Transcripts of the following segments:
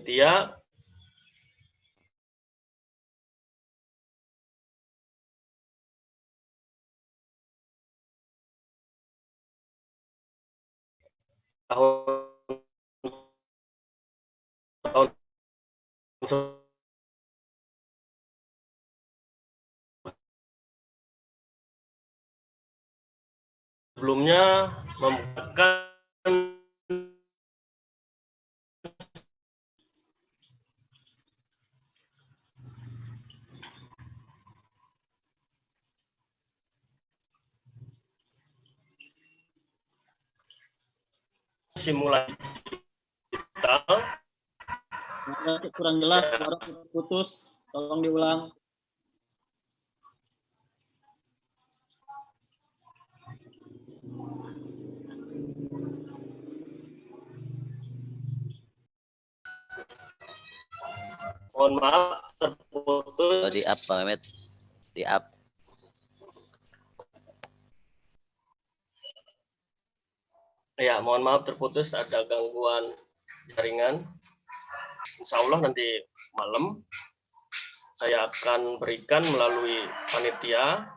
panitia. Tahun sebelumnya membuatkan simulasi digital. Kurang jelas, suara putus, tolong diulang. Mohon maaf terputus. Di up, Pak Mehmet. Di up. Ya, mohon maaf terputus, ada gangguan jaringan. Insya Allah nanti malam saya akan berikan melalui panitia.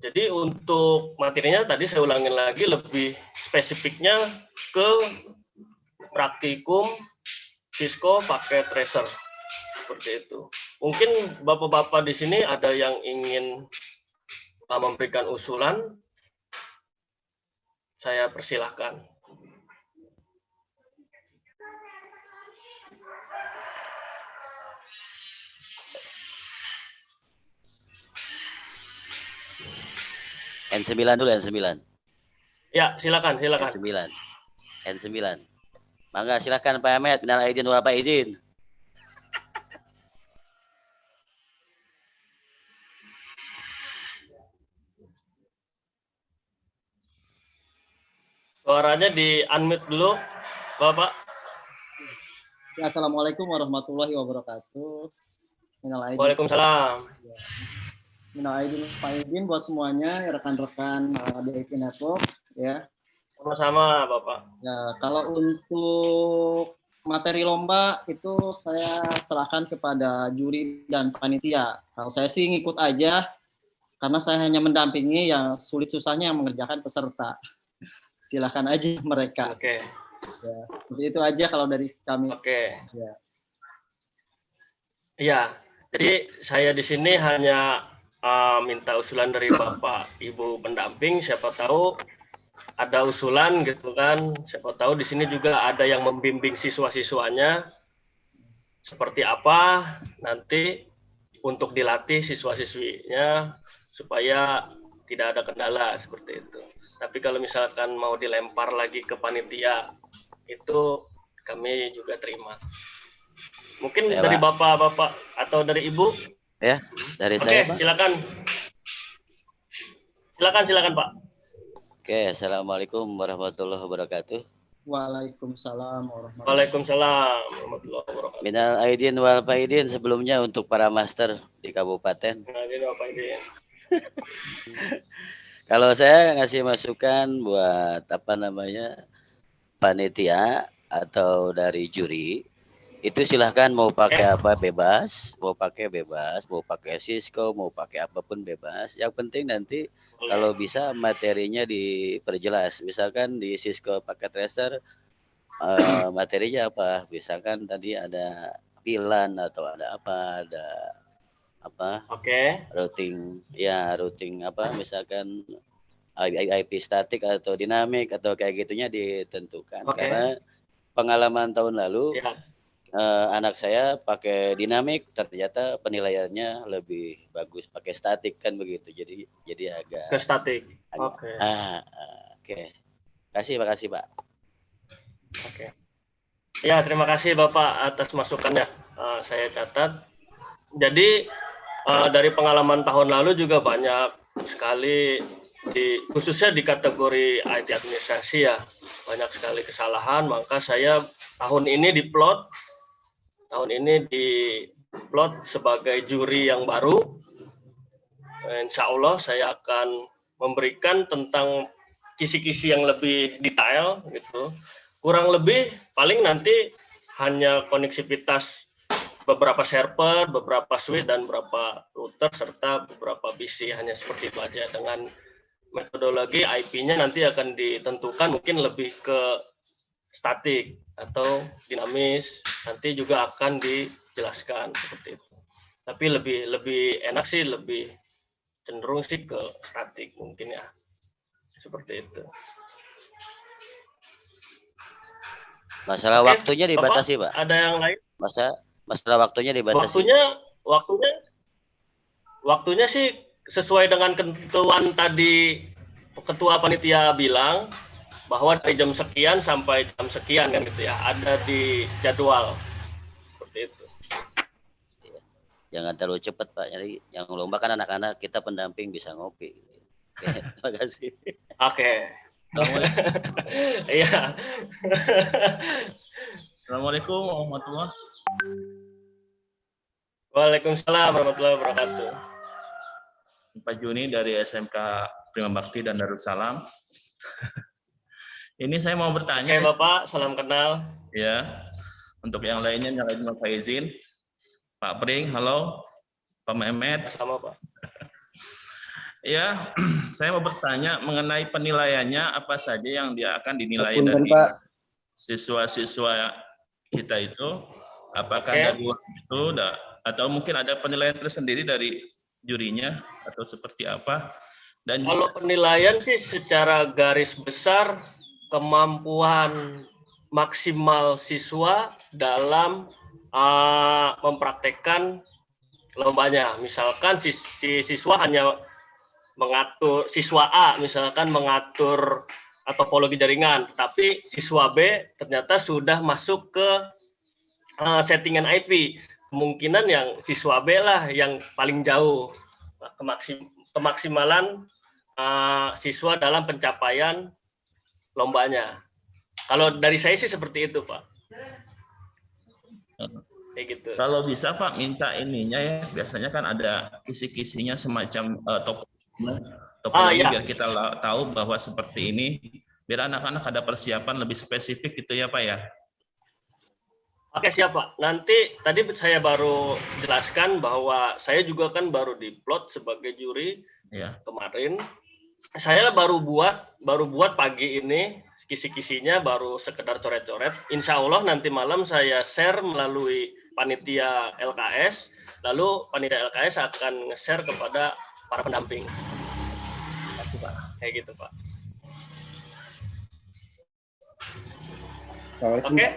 Jadi untuk materinya tadi saya ulangin lagi, lebih spesifiknya ke praktikum Cisco pakai tracer seperti itu. Mungkin bapak-bapak di sini ada yang ingin memberikan usulan, saya persilahkan. N9 dulu, N9. Ya, silakan. N9. Mangga silakan Pak Ahmed, minal aidin wal faizin. Suaranya di unmute dulu, Bapak. Ya, Assalamualaikum warahmatullahi wabarakatuh. Waalaikumsalam. Minal aidin wal faizin buat semuanya, rekan-rekan DIT Network, ya. Sama-sama, Bapak. Ya, kalau untuk materi lomba itu saya serahkan kepada juri dan panitia. Kalau saya sih ngikut aja, karena saya hanya mendampingi, yang sulit susahnya yang mengerjakan peserta. Silakan aja mereka. Oke. Ya, seperti itu aja kalau dari kami. Oke. Ya. Iya, jadi saya di sini hanya minta usulan dari Bapak Ibu pendamping, siapa tahu ada usulan gitu kan, siapa tahu di sini juga ada yang membimbing siswa-siswanya seperti apa nanti untuk dilatih siswa-siswinya supaya tidak ada kendala seperti itu. Tapi kalau misalkan mau dilempar lagi ke panitia, itu kami juga terima. Mungkin Ya, dari Pak. bapak-bapak atau dari ibu? Ya, dari Oke, saya, Pak. silakan. Silakan Pak. Oke, Assalamualaikum warahmatullahi wabarakatuh. Waalaikumsalam warahmatullahi Waalaikumsalam warahmatullahi wabarakatuh. Minal aidin wal faizin sebelumnya untuk para master di kabupaten. Kalau saya ngasih masukan buat panitia atau dari juri, itu silahkan mau pakai apa bebas, mau pakai Cisco, mau pakai apapun bebas. Yang penting nanti kalau bisa materinya diperjelas. Misalkan di Cisco pakai tracer, materinya apa? Misalkan tadi ada VLAN atau ada apa, routing misalkan IP statik atau dinamik atau kayak gitunya ditentukan. Karena pengalaman tahun lalu anak saya pakai dinamik, ternyata penilaiannya lebih bagus pakai statik kan begitu. Jadi agak ke statik. Oke. Makasih Pak. Oke. Ya, terima kasih Bapak atas masukannya. Saya catat. Jadi dari pengalaman tahun lalu juga banyak sekali khususnya di kategori IT administrasi ya, banyak sekali kesalahan. Maka saya tahun ini diplot sebagai juri yang baru. Insya Allah saya akan memberikan tentang kisi-kisi yang lebih detail gitu. Kurang lebih paling nanti hanya koneksivitas beberapa server, beberapa switch, dan beberapa router, serta beberapa PC. Hanya seperti itu aja. Dengan metodologi IP-nya nanti akan ditentukan mungkin lebih ke statik atau dinamis. Nanti juga akan dijelaskan seperti itu. Tapi lebih enak sih, lebih cenderung sih ke statik mungkin ya. Seperti itu. Masalah Oke, waktunya dibatasi, Pak. Ada yang lain? Masalah waktunya dibatasi. Waktunya sih sesuai dengan ketentuan tadi ketua panitia bilang bahwa dari jam sekian sampai jam sekian kan gitu ya, ada di jadwal seperti itu. Jangan terlalu cepat, Pak. Jadi yang lomba kan anak-anak, kita pendamping bisa ngopi. Terima kasih. Oke. Iya. Assalamualaikum warahmatullahi wabarakatuh. Waalaikumsalam warahmatullahi wabarakatuh. Pak Juni dari SMK Prima Bakti dan Darussalam. Ini saya mau bertanya. Oke, Bapak, salam kenal. Ya, untuk yang lainnya nyalain Pak Faizin, Pak Pring, halo, Pak Mehmet. Sama, Pak. Ya, saya mau bertanya mengenai penilaiannya apa saja yang dia akan dinilai Punten, dari Pak. siswa-siswa kita itu. Apakah ada dua itu, atau mungkin ada penilaian tersendiri dari jurinya atau seperti apa? Dan kalau penilaian sih secara garis besar kemampuan maksimal siswa dalam mempraktekkan lombanya. Misalkan si siswa hanya mengatur, siswa A misalkan mengatur topologi jaringan, tapi siswa B ternyata sudah masuk ke settingan IP. Kemungkinan yang siswa B lah yang paling jauh kemaksimalan siswa dalam pencapaian lombanya. Kalau dari saya sih seperti itu, Pak. Kayak gitu. Kalau bisa Pak minta ininya ya, biasanya kan ada kisi-kisinya semacam topologi Ya. biar kita tahu bahwa seperti ini, biar anak-anak ada persiapan lebih spesifik gitu ya Pak ya. Oke, siap Pak. Nanti tadi saya baru jelaskan bahwa saya juga kan baru diplot sebagai juri ya. Kemarin. Saya baru buat pagi ini kisi-kisinya, baru sekedar coret-coret. Insya Allah nanti malam saya share melalui panitia LKS, lalu panitia LKS akan nge-share kepada para pendamping. Kayak gitu, Pak. Oke.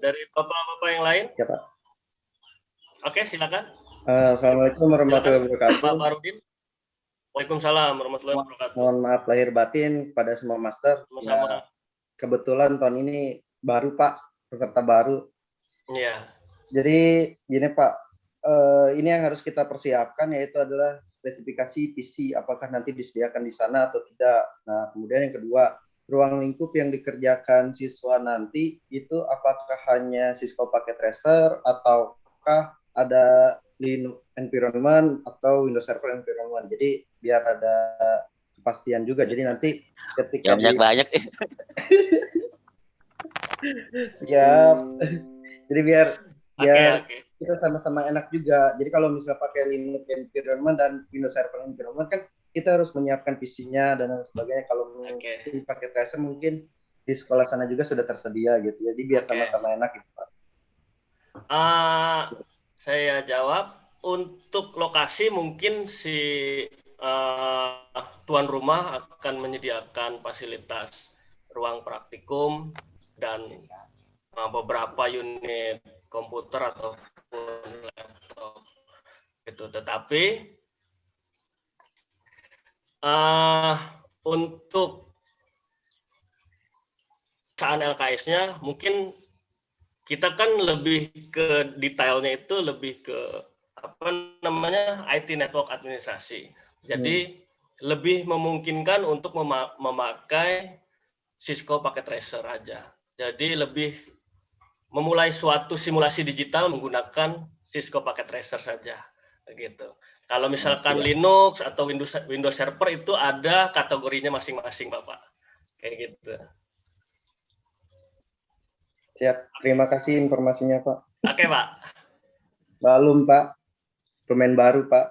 Dari bapak-bapak yang lain? Ya, Pak. Oke, silakan. Assalamualaikum warahmatullahi wabarakatuh. Pak Farudin. Waalaikumsalam warahmatullahi wabarakatuh. Mohon maaf lahir batin pada semua master. Ya, kebetulan tahun ini baru Pak, peserta baru. Iya. Jadi gini Pak, ini yang harus kita persiapkan yaitu adalah spesifikasi PC, apakah nanti disediakan di sana atau tidak. Nah, kemudian yang kedua, ruang lingkup yang dikerjakan siswa nanti itu apakah hanya Cisco Packet Tracer ataukah ada Linux environment atau Windows Server environment. Jadi biar ada kepastian juga. Jadi nanti ketika banyak. Ya, jadi biar Okay. kita sama-sama enak juga. Jadi kalau misalnya pakai Linux environment dan Windows Server environment kan kita harus menyiapkan PC-nya dan sebagainya. Kalau pakai Tracer mungkin di sekolah sana juga sudah tersedia gitu. Jadi biar sama-sama enak gitu Pak. Saya jawab, untuk lokasi mungkin si tuan rumah akan menyediakan fasilitas ruang praktikum dan beberapa unit komputer ataupun laptop gitu. Tetapi untuk perusahaan LKS-nya mungkin kita kan lebih ke detailnya itu lebih ke IT network administrasi. Jadi lebih memungkinkan untuk memakai Cisco Packet Tracer aja. Jadi lebih memulai suatu simulasi digital menggunakan Cisco Packet Tracer saja, gitu. Kalau misalkan Linux atau Windows Server itu ada kategorinya masing-masing, Bapak. Kayak gitu. Siap. Terima kasih informasinya, Pak. Oke, Pak. Belum, Pak. Pemain baru, Pak.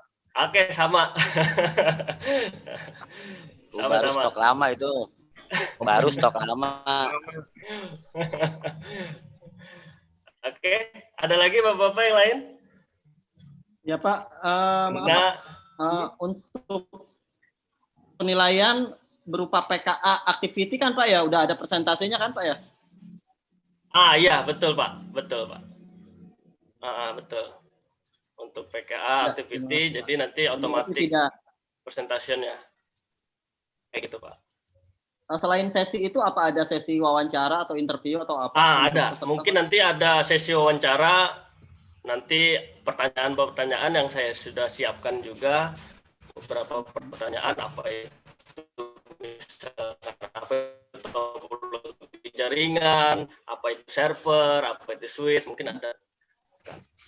Oke, sama. Baru Sama-sama. stok lama itu. Baru stok lama. Oke, ada lagi Bapak-bapak yang lain? Ya Pak, maaf, Nah, Pak. Untuk penilaian berupa PKA activity kan Pak ya, udah ada persentasenya kan Pak ya? iya betul Pak, betul Pak. Betul. Untuk PKA Ya, activity, terima kasih, jadi Pak. nanti otomatis Tidak. persentasenya. Kayak gitu Pak. Selain sesi itu apa ada sesi wawancara atau interview atau apa? Ada. Peserta, Mungkin Pak? nanti ada sesi wawancara, nanti pertanyaan-pertanyaan yang saya sudah siapkan juga, beberapa pertanyaan apa itu misalkan apa itu topologi jaringan, apa itu server, apa itu switch, mungkin ada.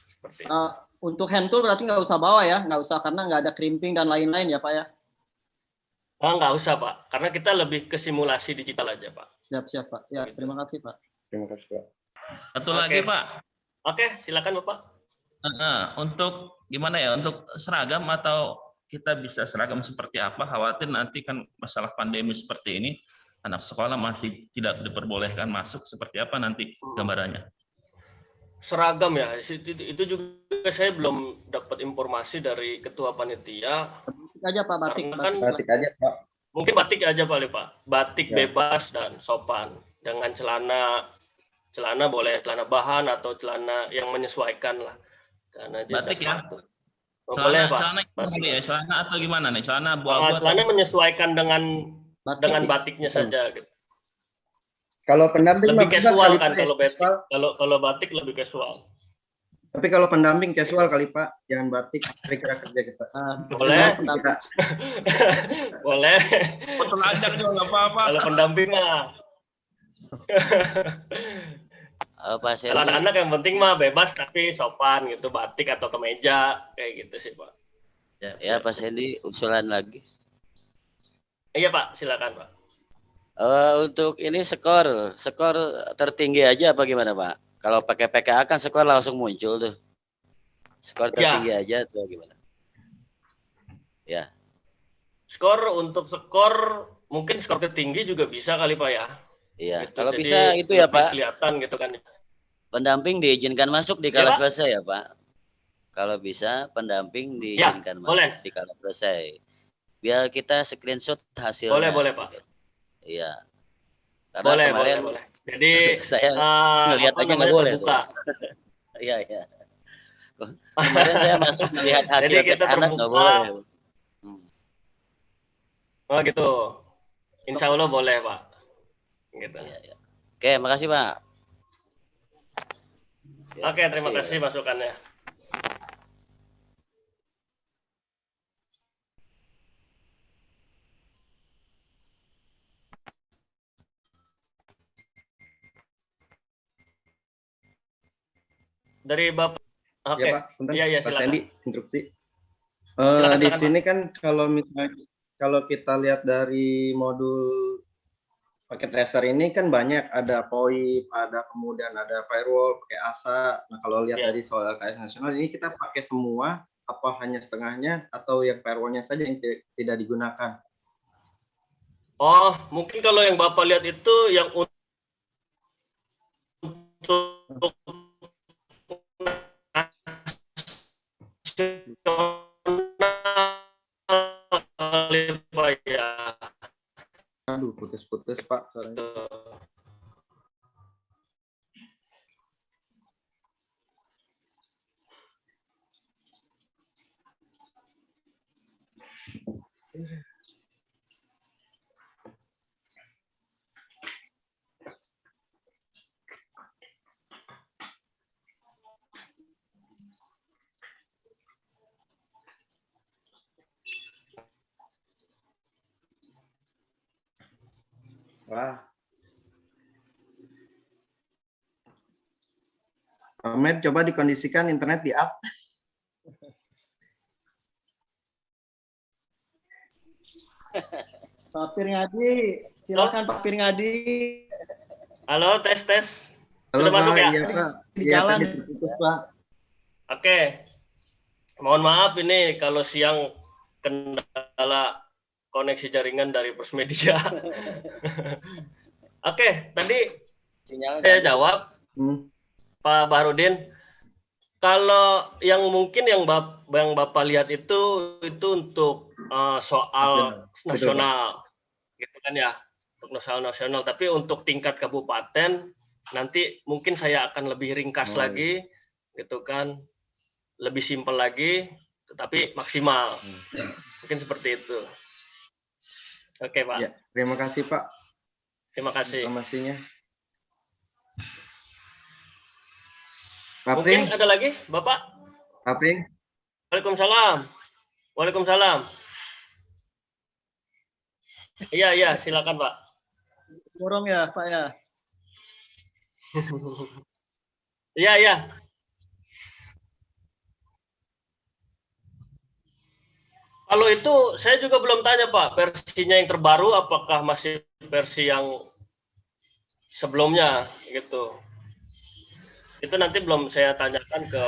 Seperti itu. Untuk hand tool berarti nggak usah bawa ya, nggak usah karena nggak ada crimping dan lain-lain ya Pak ya? Nggak usah Pak, karena kita lebih ke simulasi digital aja Pak. Siap Pak. Ya, terima kasih Pak. Terima kasih, Pak. Satu Oke. lagi Pak. Oke, silakan Bapak. Untuk gimana ya? Untuk seragam atau kita bisa seragam seperti apa? Khawatir nanti kan masalah pandemi seperti ini, anak sekolah masih tidak diperbolehkan masuk. Seperti apa nanti gambarannya? Seragam ya, itu juga saya belum dapat informasi dari ketua panitia. Batik aja Pak, batik. Karena kan Batik aja, Pak. mungkin batik aja Pak, batik Ya. bebas dan sopan dengan celana boleh celana bahan atau celana yang menyesuaikan lah. Celana jeans Batik dan ya? sepatu. Boleh Pak. Celana Batik. ya? Celana atau gimana nih? Celana buah-buah. Celana menyesuaikan dengan Batik. batiknya saja gitu. Kalau pendamping Lebih mah bebas casual kali, kan Pak, kalau ya, batik. casual. Kalau batik lebih casual. Tapi kalau pendamping casual kali, Pak. Jangan batik, kira-kira kerja kita. Boleh. Kita. Boleh. Telanjang juga nggak apa-apa. Kalau pendamping mah. Pak Kalau Sandy, anak-anak yang penting mah bebas tapi sopan gitu, batik atau kemeja kayak gitu sih Pak. ya Pak Sandy, usulan lagi. Iya Pak, silakan Pak. Untuk ini skor tertinggi aja apa gimana Pak? Kalau pakai PKA kan skor langsung muncul tuh. Skor tertinggi aja tuh gimana? Ya. Untuk skor mungkin skor tertinggi juga bisa kali Pak ya. Iya. Gitu. Kalau Jadi bisa itu ya lebih Pak. Kelihatan gitu kan. Pendamping diizinkan masuk di kala selesai ya Pak. Kalau bisa pendamping diizinkan masuk boleh. di kala selesai. Biar kita screenshot hasilnya. Boleh Pak. Iya. Karena kemarin boleh. Jadi saya ngelihat aja nggak boleh terbuka. Iya. Kemarin saya masuk melihat hasil Jadi tes kita anak nggak boleh. Oh gitu. Insya Allah boleh Pak. Gitu. Ya. Oke, makasih Pak. Ya, Oke, terima kasih masukannya. Dari Bapak. Oke. Ya, Pak. Bentar. Iya, Pak silakan. Sandy, instruksi. Silakan, Di Pak. sini kan kalau kita lihat dari modul paket tracer ini kan banyak, ada VoIP, ada kemudian ada firewall, pakai ASA. Nah, kalau lihat dari soal LKS nasional ini kita pakai semua, apa hanya setengahnya atau yang firewallnya saja yang tidak digunakan? Oh, mungkin kalau yang Bapak lihat itu yang untuk Pak ya. Aduh, putus-putus Pak. Sorry. Wah. Ahmed, coba dikondisikan internet di up. Pak Pirngadi, silakan Pak Pirngadi. Halo, tes. Sudah Halo, masuk Pak. ya? Iya, Pak. Di Iya, jalan. tadi terputus, Pak. Oke. Mohon maaf ini kalau siang kendala koneksi jaringan dari Persmedia. Oke, tadi saya jawab Hmm. Pak Barudin. Kalau yang mungkin yang Bapak lihat itu untuk soal nasional, gitu kan ya, untuk nasional. Tapi untuk tingkat kabupaten nanti mungkin saya akan lebih ringkas lagi, gitu kan, lebih simpel lagi, tetapi maksimal. Mungkin seperti itu. Oke, Pak. Ya, terima kasih, Pak. Terima kasih. Informasinya. Pak Mungkin Pring, ada lagi, Bapak? Pak Pring. Waalaikumsalam. Waalaikumsalam. Iya, silakan, Pak. Dorong ya, Pak ya. Iya. Kalau itu saya juga belum tanya, Pak, versinya yang terbaru apakah masih versi yang sebelumnya gitu. Itu nanti belum saya tanyakan ke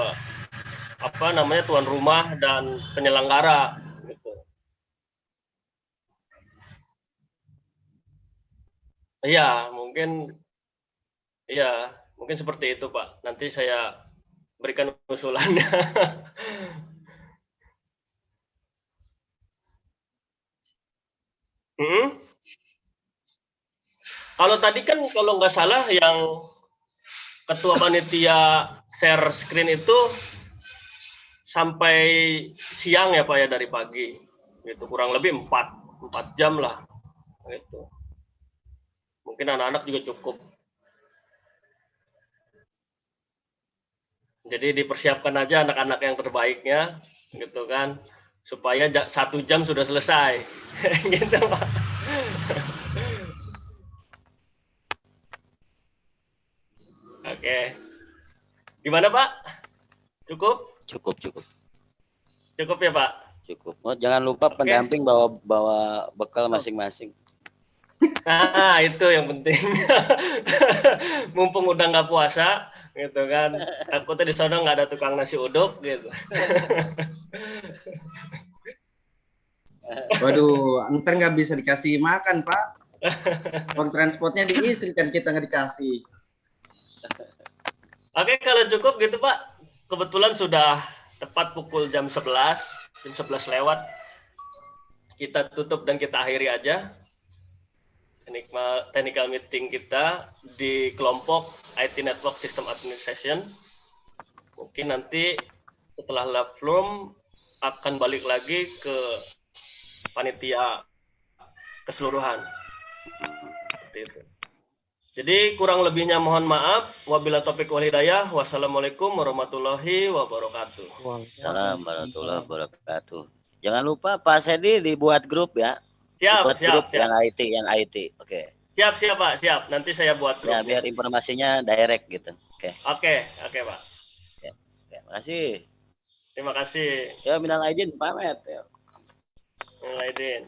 tuan rumah dan penyelenggara gitu. Iya, mungkin seperti itu, Pak. Nanti saya berikan usulannya. Kalau tadi kan kalau nggak salah yang ketua panitia share screen itu sampai siang ya Pak ya, dari pagi gitu, kurang lebih 4 jam lah gitu. Mungkin anak-anak juga cukup, jadi dipersiapkan aja anak-anak yang terbaiknya gitu kan, supaya 1 jam sudah selesai. Gitu Pak. Oke, gimana Pak, cukup ya Pak? Cukup. Oh, jangan lupa pendamping bawa bekal masing-masing. Nah, itu yang penting. Mumpung udah nggak puasa, gitu kan. Takutnya di sana nggak ada tukang nasi uduk, gitu. Waduh, ntar nggak bisa dikasih makan, Pak. Uang transportnya diisi kan kita nggak dikasih. Oke, kalau cukup gitu Pak. Kebetulan sudah tepat pukul jam 11 lewat. Kita tutup dan kita akhiri aja technical meeting kita di kelompok IT Network System Administration. Mungkin nanti setelah lab room akan balik lagi ke panitia keseluruhan. Seperti itu. Jadi kurang lebihnya mohon maaf. Wabillahi taufiq wal hidayah. Wassalamualaikum warahmatullahi wabarakatuh. Assalamualaikum warahmatullahi wabarakatuh. Jangan lupa Pak Sedi dibuat grup ya. Siap. Yang IT. Oke. Siap Pak, siap. Nanti saya buat grup. Ya, biar informasinya direct gitu. Oke Pak. Ya. Terima kasih. Terima kasih. Ya, minal aidin pamit ya. Minal aidin.